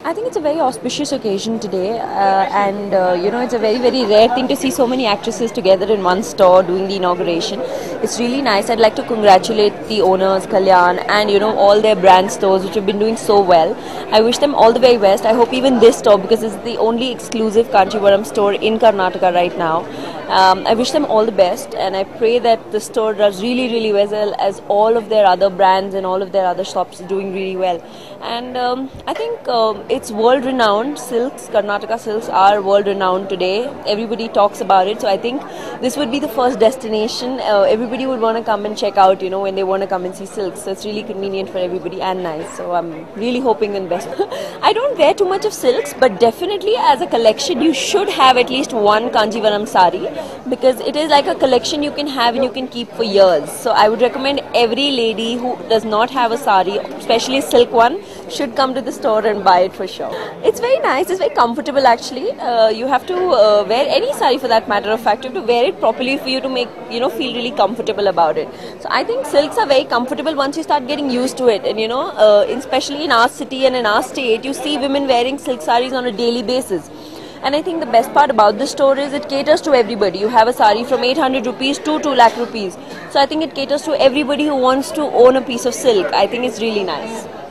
I think it's a very auspicious occasion today, and it's a very rare thing to see so many actresses together in one store doing the inauguration. It's really nice. I'd like to congratulate the owners, Kalyan, and all their brand stores which have been doing so well. I wish them all the very best. I hope even this store, because it's the only exclusive Kanchivaram store in Karnataka right now. I wish them all the best, and I pray that the store does really well, as all of their other brands and all of their other shops are doing really well. And I think it's world renowned. Silks, Karnataka silks are world renowned today. Everybody talks about it, so I think this would be the first destination everybody would want to come and check out, when they want to come and see silks. So it's really convenient for everybody and nice. So I'm really hoping in best. I don't wear too much of silks, but definitely as a collection you should have at least one Kanjivaram sari, because it is like a collection you can have and you can keep for years. So I would recommend every lady who does not have a sari, especially a silk one, should come to the store and buy it for sure. It's very nice, it's very comfortable actually. You have to wear any sari for that matter of fact. You have to wear it properly for you to make, feel really comfortable about it. So I think silks are very comfortable once you start getting used to it. And especially in our city and in our state, you see women wearing silk saris on a daily basis. And I think the best part about this store is it caters to everybody. You have a sari from 800 rupees to 2 lakh rupees. So I think it caters to everybody who wants to own a piece of silk. I think it's really nice.